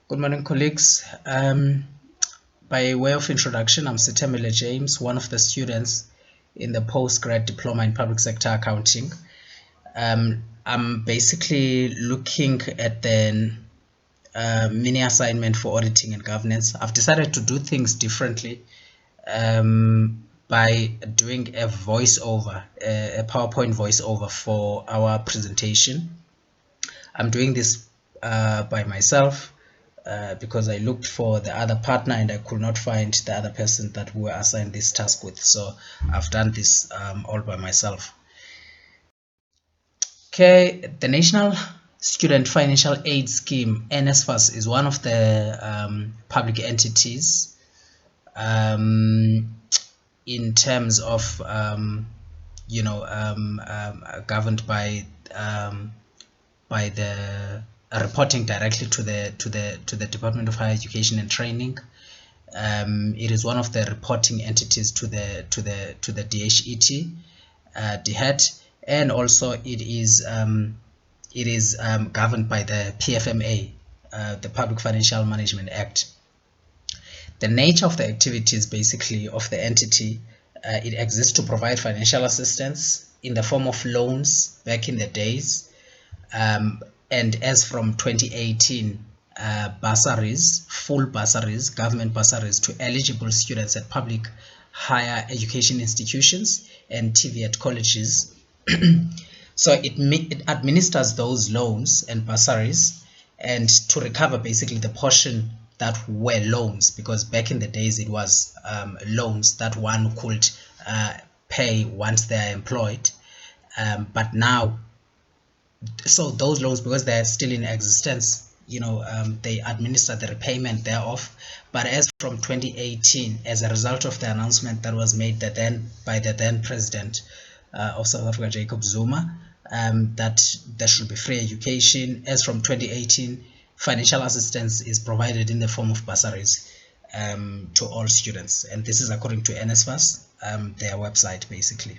Good morning, colleagues. By way of introduction, I'm Sitembele James, one of the students in the postgrad diploma in public sector accounting. I'm basically looking at the mini assignment for auditing and governance. I've decided to do things differently by doing a voiceover, a PowerPoint voiceover for our presentation. I'm doing this by myself. Because I looked for the other partner and I could not find the other person that we were assigned this task with. So I've done this all by myself. Okay, the National Student Financial Aid Scheme, NSFAS, is one of the public entities in terms of, governed by the reporting directly to the Department of Higher Education and Training. It is one of the reporting entities to the DHET, DHET, and also it is governed by the PFMA, the Public Financial Management Act. The nature of the activities basically of the entity, it exists to provide financial assistance in the form of loans back in the days. And as from 2018, bursaries, full bursaries, government bursaries to eligible students at public higher education institutions and TVET colleges. So it administers those loans and bursaries, and to recover basically the portion that were loans, because back in the days it was loans that one could pay once they are employed, but now, so those loans, because they're still in existence, they administer the repayment thereof. But as from 2018, as a result of the announcement that was made by the then president of South Africa, Jacob Zuma, that there should be free education, as from 2018, financial assistance is provided in the form of bursaries to all students. And this is according to NSFAS, their website basically.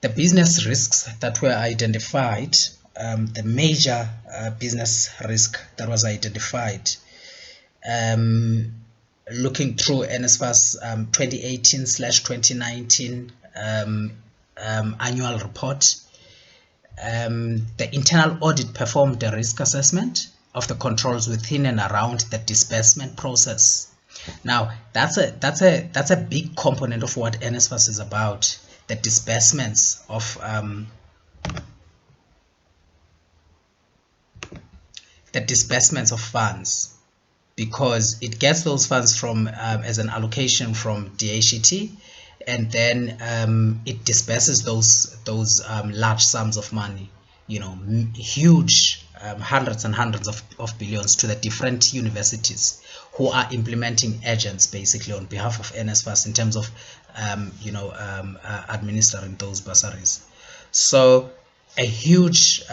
The business risks that were identified, the major business risk that was identified, looking through NSFAS 2018/2019 annual report, the internal audit performed a risk assessment of the controls within and around the disbursement process. Now, that's a big component of what NSFAS is about. The disbursements of funds, because it gets those funds from as an allocation from DHET, and then it disperses those large sums of money, huge hundreds and hundreds of billions to the different universities who are implementing agents basically on behalf of NSFAS in terms of administering those bursaries. So a huge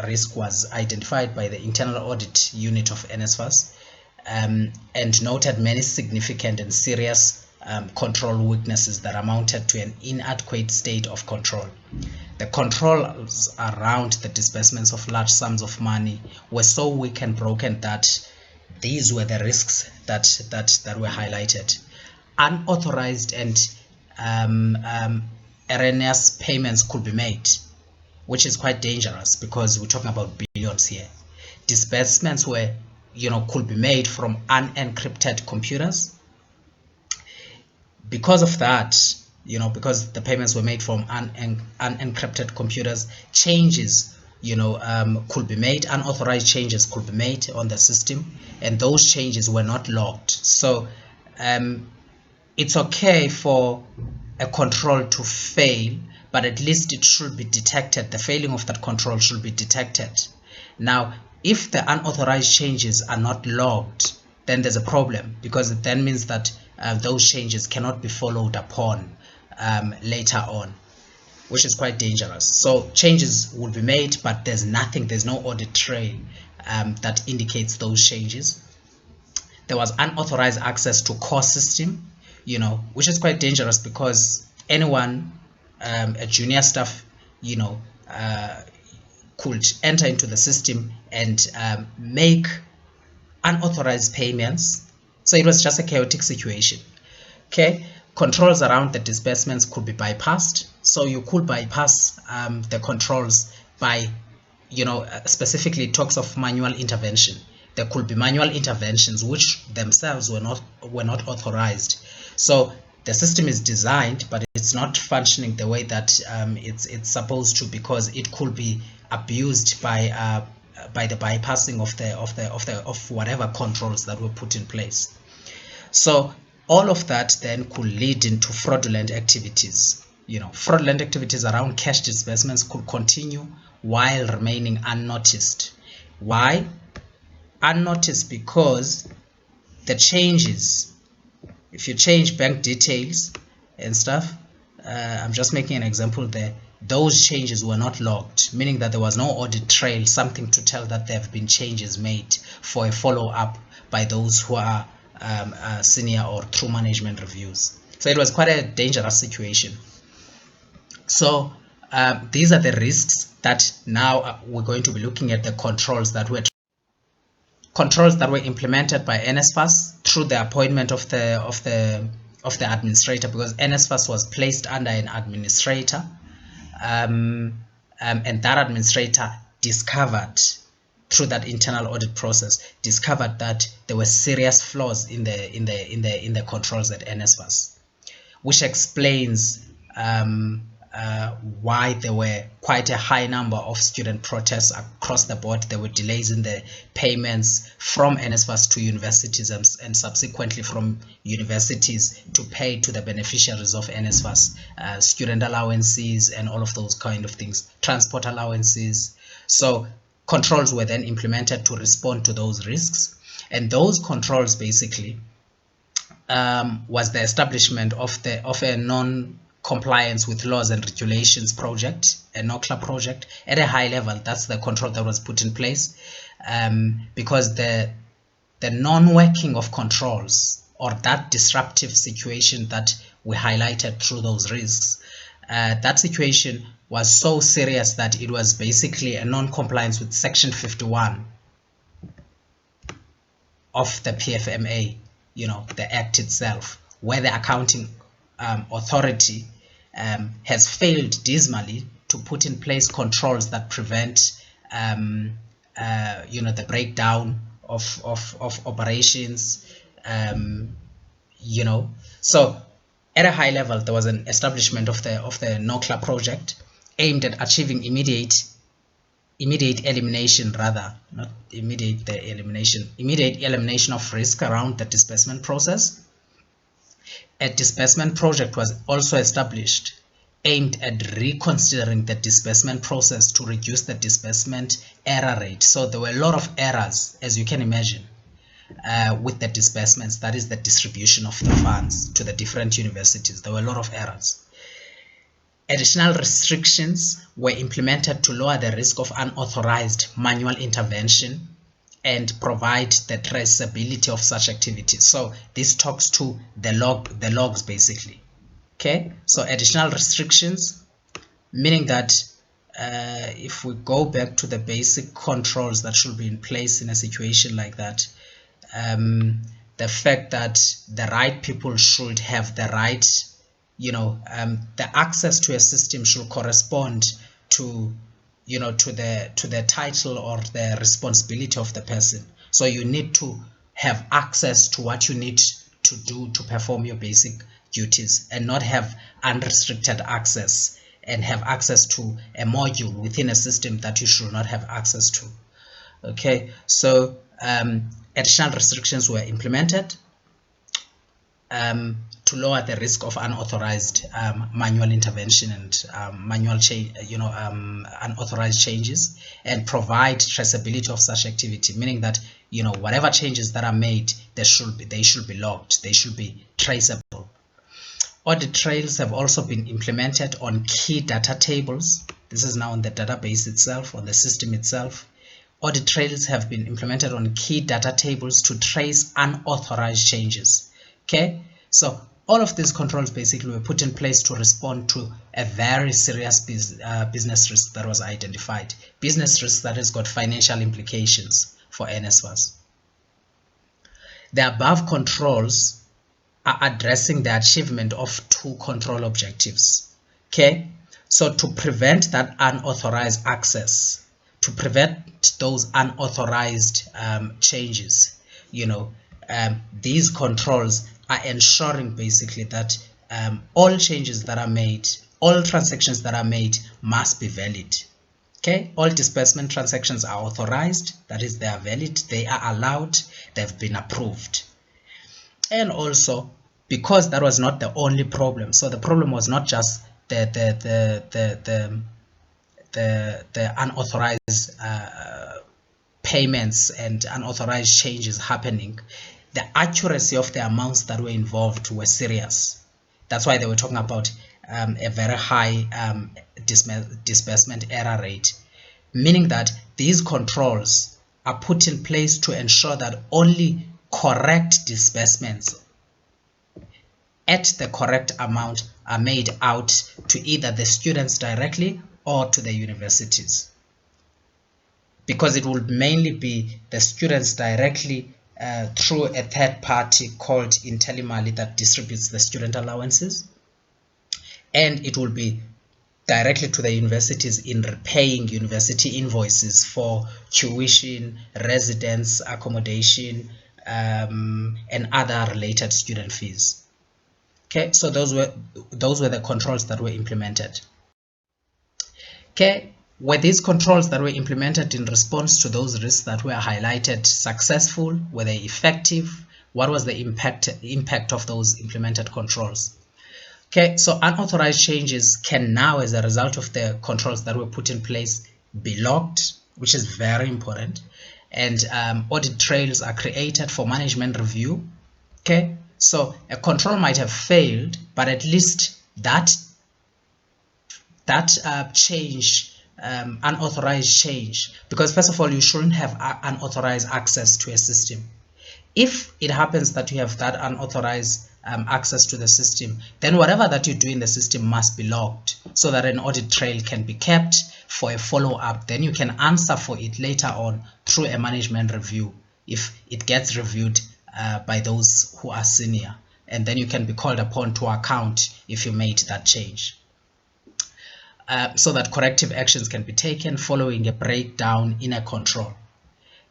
risk was identified by the internal audit unit of NSFAS, and noted many significant and serious control weaknesses that amounted to an inadequate state of control. The controls around the disbursements of large sums of money were so weak and broken that these were the risks that were highlighted. Unauthorized and erroneous payments could be made, which is quite dangerous because we're talking about billions here. Disbursements could be made from unencrypted computers. Because of that, because the payments were made from unencrypted computers, changes could be made, unauthorized changes could be made on the system, and those changes were not logged. So it's okay for a control to fail, but at least it should be detected. The failing of that control should be detected. Now, if the unauthorized changes are not logged, then there's a problem, because it then means that those changes cannot be followed upon later on, which is quite dangerous. So changes will be made, but there's no audit trail that indicates those changes. There was unauthorized access to core system, which is quite dangerous, because anyone, a junior staff, could enter into the system and make unauthorized payments. So it was just a chaotic situation. Okay, controls around the disbursements could be bypassed. So you could bypass the controls by, specifically it talks of manual intervention. There could be manual interventions which themselves were not authorized. So the system is designed, but it's not functioning the way that it's supposed to, because it could be abused by the bypassing of whatever controls that were put in place. So all of that then could lead into fraudulent activities. Fraudulent activities around cash disbursements could continue while remaining unnoticed. Why? Unnoticed because the changes, if you change bank details and stuff, I'm just making an example there, those changes were not logged, meaning that there was no audit trail, something to tell that there have been changes made for a follow-up by those who are senior or through management reviews. So it was quite a dangerous situation. So these are the risks that now we're going to be looking at, the controls that were implemented by NSFAS through the appointment of the administrator, because NSFAS was placed under an administrator, and that administrator discovered through that internal audit process that there were serious flaws in the controls at NSFAS, which explains why there were quite a high number of student protests across the board. There were delays in the payments from NSFAS to universities and subsequently from universities to pay to the beneficiaries of NSFAS, student allowances and all of those kind of things, transport allowances. So controls were then implemented to respond to those risks, and those controls basically was the establishment of a non-compliance with laws and regulations project, a NOCLA project at a high level. That's the control that was put in place, because the non-working of controls, or that disruptive situation that we highlighted through those risks, that situation was so serious that it was basically a non-compliance with Section 51 of the PFMA, the Act itself, where the accounting authority has failed dismally to put in place controls that prevent, the breakdown of operations, So at a high level, there was an establishment of the NOCLA project aimed at achieving immediate elimination, immediate elimination of risk around the disbursement process. A disbursement project was also established aimed at reconsidering the disbursement process to reduce the disbursement error rate. So there were a lot of errors, as you can imagine, with the disbursements, that is the distribution of the funds to the different universities. There were a lot of errors. Additional restrictions were implemented to lower the risk of unauthorized manual intervention and provide the traceability of such activities. So this talks to the logs basically. Okay, so additional restrictions, meaning that if we go back to the basic controls that should be in place in a situation like that, the fact that the right people should have the right, the access to a system should correspond to, to the title or the responsibility of the person. So you need to have access to what you need to do to perform your basic duties, and not have unrestricted access and have access to a module within a system that you should not have access to. Okay, so additional restrictions were implemented to lower the risk of unauthorized manual intervention and unauthorized changes, and provide traceability of such activity, meaning that whatever changes that are made, they should be logged, they should be traceable. Audit trails have also been implemented on key data tables. This is now on the database itself, on the system itself. Audit trails have been implemented on key data tables to trace unauthorized changes. Okay, so All of these controls basically were put in place to respond to a very serious business risk that was identified. Business risk that has got financial implications for NSFAS. The above controls are addressing the achievement of two control objectives. Okay, so to prevent that unauthorized access, to prevent those unauthorized changes, these controls are ensuring basically that all changes that are made, all transactions that are made must be valid. Okay, all disbursement transactions are authorized, that is, they are valid, they are allowed, they've been approved. And also, because that was not the only problem, so the problem was not just the unauthorized payments and unauthorized changes happening, the accuracy of the amounts that were involved were serious. That's why they were talking about a very high disbursement error rate, meaning that these controls are put in place to ensure that only correct disbursements at the correct amount are made out to either the students directly or to the universities, because it will mainly be the students directly through a third party called Intellimali that distributes the student allowances, and it will be directly to the universities in repaying university invoices for tuition, residence, accommodation, and other related student fees. Okay, so those were the controls that were implemented. Okay, were these controls that were implemented in response to those risks that were highlighted successful? Were they effective? What was the impact of those implemented controls? Okay, so unauthorized changes can now, as a result of the controls that were put in place, be logged, which is very important, and audit trails are created for management review. Okay, so a control might have failed, but at least that change, unauthorized change, because first of all, you shouldn't have unauthorized access to a system. If it happens that you have that unauthorized access to the system, then whatever that you do in the system must be logged so that an audit trail can be kept for a follow-up. Then you can answer for it later on through a management review if it gets reviewed by those who are senior, and then you can be called upon to account if you made that change. So that corrective actions can be taken following a breakdown in a control.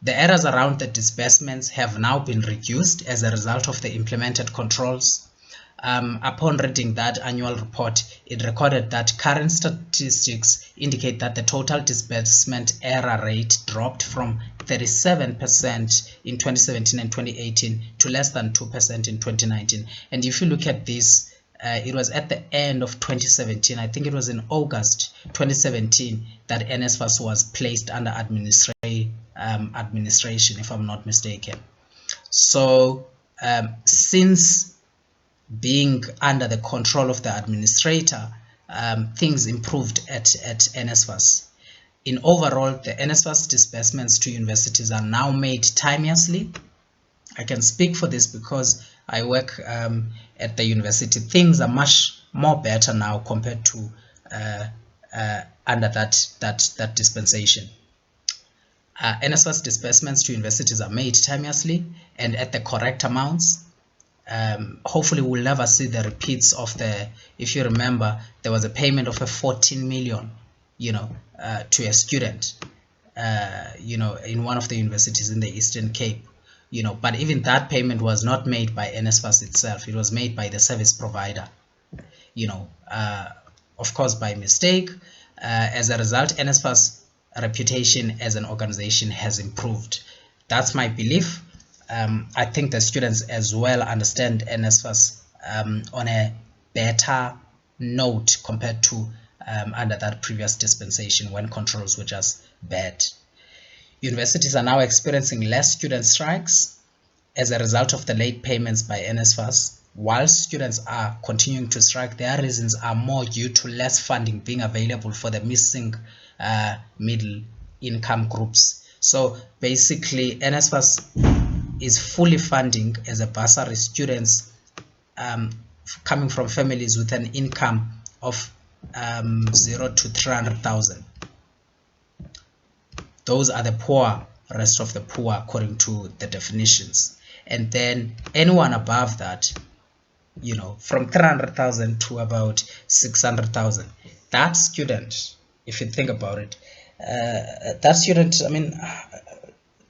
The errors around the disbursements have now been reduced as a result of the implemented controls. Upon reading that annual report, it recorded that current statistics indicate that the total disbursement error rate dropped from 37% in 2017 and 2018 to less than 2% in 2019. And if you look at this, it was at the end of 2017, I think it was in August 2017, that NSFAS was placed under administration, if I'm not mistaken. So since being under the control of the administrator, things improved at NSFAS. In overall, the NSFAS disbursements to universities are now made timeously. I can speak for this because I work at the university. Things are much more better now compared to under that dispensation. NSFAS disbursements to universities are made timeously and at the correct amounts. Hopefully we'll never see the repeats of the, if you remember, there was a payment of a 14 million, to a student, in one of the universities in the Eastern Cape. But even that payment was not made by NSFAS itself. It was made by the service provider, of course by mistake. As a result, NSFAS reputation as an organization has improved. That's my belief. I think the students as well understand NSFAS on a better note compared to under that previous dispensation when controls were just bad. Universities are now experiencing less student strikes as a result of the late payments by NSFAS. While students are continuing to strike, their reasons are more due to less funding being available for the missing middle income groups. So basically, NSFAS is fully funding as a bursary students coming from families with an income of 0 to 300,000. Those are the poor, rest of the poor according to the definitions. And then anyone above that, you know, from 300,000 to about 600,000, that student, if you think about it, that student, I mean,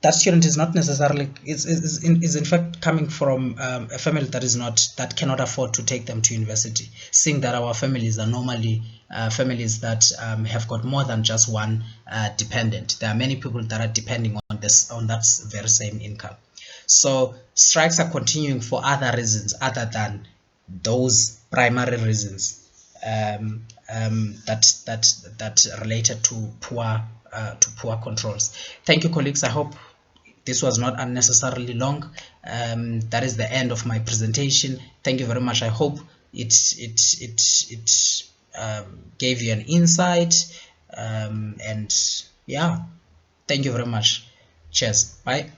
that student is not necessarily is in fact coming from a family that cannot afford to take them to university, seeing that our families are normally families that have got more than just one dependent. There are many people that are depending on that very same income. So strikes are continuing for other reasons other than those primary reasons that related to poor controls. Thank you, colleagues. I hope this was not unnecessarily long. That is the end of my presentation. Thank you very much. I hope it gave you an insight, and yeah, thank you very much. Cheers. Bye.